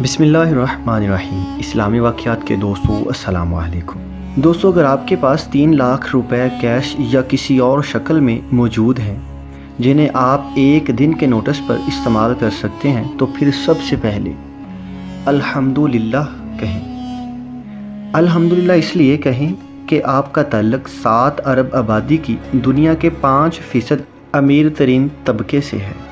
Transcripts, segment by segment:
बिस्मिल्लाहिर्रहमानिर्रहीम। इस्लामी वाक़यात के दोस्तों अस्सलाम वालेकुम। दोस्तों, अगर आपके पास 3 लाख रुपए कैश या किसी और शक्ल में मौजूद हैं जिन्हें आप एक दिन के नोटिस पर इस्तेमाल कर सकते हैं, तो फिर सबसे पहले अल्हम्दुलिल्लाह कहें। अल्हम्दुलिल्लाह इसलिए कहें कि आपका ताल्लुक़ 7 अरब आबादी की दुनिया के 5% अमीर तरीन तबके से है।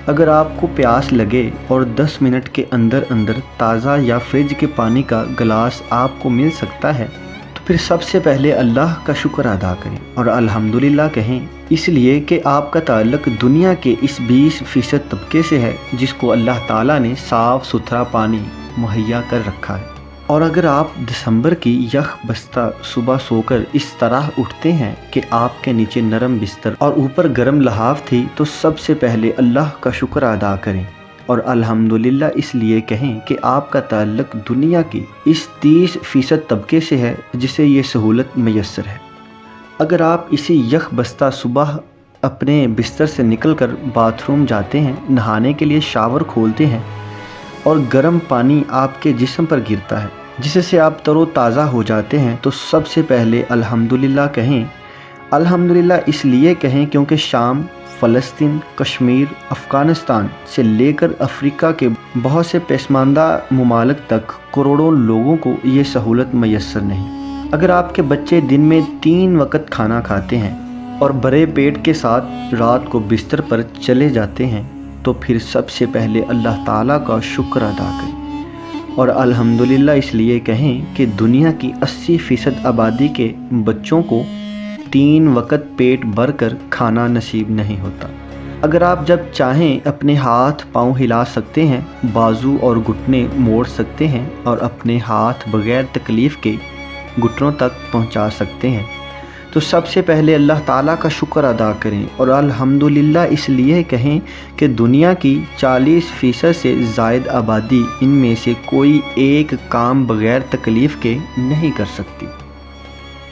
अगर आपको प्यास लगे और 10 मिनट के अंदर अंदर ताज़ा या फ्रिज के पानी का गिलास आपको मिल सकता है, तो फिर सबसे पहले अल्लाह का शुक्र अदा करें और अल्हम्दुलिल्लाह कहें, इसलिए कि आपका ताल्लुक़ दुनिया के इस 20% तबके से है जिसको अल्लाह ताला ने साफ़ सुथरा पानी मुहैया कर रखा है। और अगर आप दिसंबर की यख बस्ता सुबह सोकर इस तरह उठते हैं कि आपके नीचे नरम बिस्तर और ऊपर गर्म लहाफ थी, तो सबसे पहले अल्लाह का शुक्र अदा करें और अल्हम्दुलिल्लाह इसलिए कहें कि आपका ताल्लुक़ दुनिया की इस 30% तबके से है जिसे ये सहूलत मैसर है। अगर आप इसी यख बस्ता सुबह अपने बिस्तर से निकलकर बाथरूम जाते हैं, नहाने के लिए शावर खोलते हैं और गर्म पानी आपके जिस्म पर गिरता है जिससे आप तरोताज़ा हो जाते हैं, तो सबसे पहले अल्हम्दुलिल्लाह कहें। अल्हम्दुलिल्लाह इसलिए कहें क्योंकि शाम, फ़लस्तीन, कश्मीर, अफ़गानिस्तान से लेकर अफ्रीका के बहुत से पसमानदा ममालिक तक करोड़ों लोगों को ये सहूलत मैसर नहीं। अगर आपके बच्चे दिन में 3 वक्त खाना खाते हैं और भरे पेट के साथ रात को बिस्तर पर चले जाते हैं, तो फिर सबसे पहले अल्लाह ताला का शुक्र अदा करें और अल्हम्दुलिल्लाह इसलिए कहें कि दुनिया की 80% आबादी के बच्चों को 3 वक्त पेट भर कर खाना नसीब नहीं होता। अगर आप जब चाहें अपने हाथ पाँव हिला सकते हैं, बाजू और घुटने मोड़ सकते हैं और अपने हाथ बग़ैर तकलीफ़ के घुटनों तक पहुंचा सकते हैं, तो सबसे पहले अल्लाह ताला का शुक्र अदा करें और अल्हम्दुलिल्लाह इसलिए कहें कि दुनिया की 40% से ज़ायद आबादी इनमें से कोई एक काम बग़ैर तकलीफ़ के नहीं कर सकती।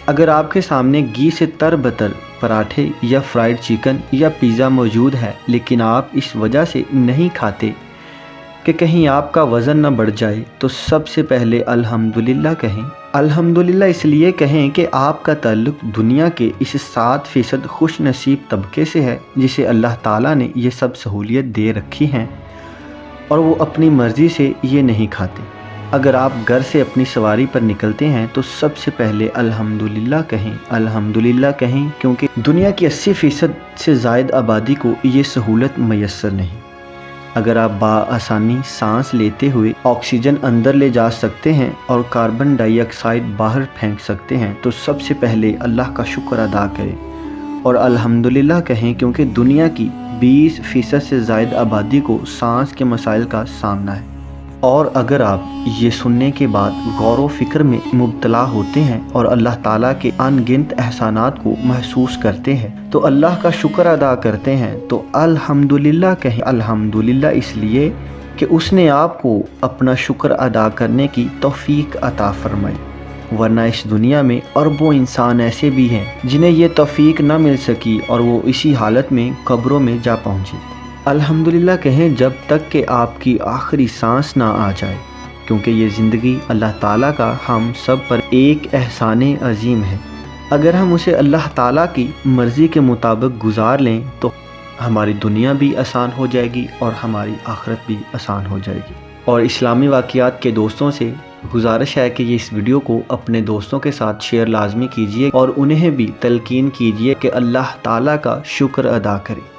अगर आपके सामने घी से तरबतर पराठे या फ्राइड चिकन या पिज़्ज़ा मौजूद है, लेकिन आप इस वजह से नहीं खाते कि कहीं आपका वज़न न बढ़ जाए, तो सबसे पहले अल्हम्दुलिल्लाह कहें। अल्हम्दुलिल्लाह इसलिए कहें कि आपका ताल्लुक़ दुनिया के इस 7% खुश नसीब तबके से है जिसे अल्लाह ताला ने ये सब सहूलियत दे रखी हैं और वो अपनी मर्ज़ी से ये नहीं खाते। अगर आप घर से अपनी सवारी पर निकलते हैं, तो सबसे पहले अल्हम्दुलिल्लाह कहें। अल्हम्दुलिल्लाह कहें क्योंकि दुनिया की 80% से ज़ायद आबादी को ये सहूलत मैसर नहीं। अगर आप बआसानी सांस लेते हुए ऑक्सीजन अंदर ले जा सकते हैं और कार्बन डाइऑक्साइड बाहर फेंक सकते हैं, तो सबसे पहले अल्लाह का शुक्र अदा करें और अल्हम्दुलिल्लाह कहें क्योंकि दुनिया की 20% से ज़ायद आबादी को सांस के मसाइल का सामना है। और अगर आप ये सुनने के बाद गौर व फिक्र में मुब्तला होते हैं और अल्लाह ताला के अनगिनत एहसानात को महसूस करते हैं, तो अल्लाह का शुक्र अदा करते हैं, तो अल्हम्दुलिल्लाह कहें। अल्हम्दुलिल्लाह इसलिए कि उसने आपको अपना शुक्र अदा करने की तौफीक अता फरमाई, वरना इस दुनिया में अरबों इंसान ऐसे भी हैं जिन्हें ये तौफीक न मिल सकी और वो इसी हालत में कब्रों में जा पहुँचे। अल्हम्दुलिल्लाह कहें जब तक कि आपकी आखिरी सांस ना आ जाए, क्योंकि ये ज़िंदगी अल्लाह ताला का हम सब पर एक एहसाने अजीम है। अगर हम उसे अल्लाह ताला की मर्ज़ी के मुताबिक गुजार लें, तो हमारी दुनिया भी आसान हो जाएगी और हमारी आखिरत भी आसान हो जाएगी। और इस्लामी वाक़यात के दोस्तों से गुजारिश है कि ये इस वीडियो को अपने दोस्तों के साथ शेयर लाजमी कीजिए और उन्हें भी तलकीन कीजिए कि अल्लाह ताला का शुक्र अदा करें।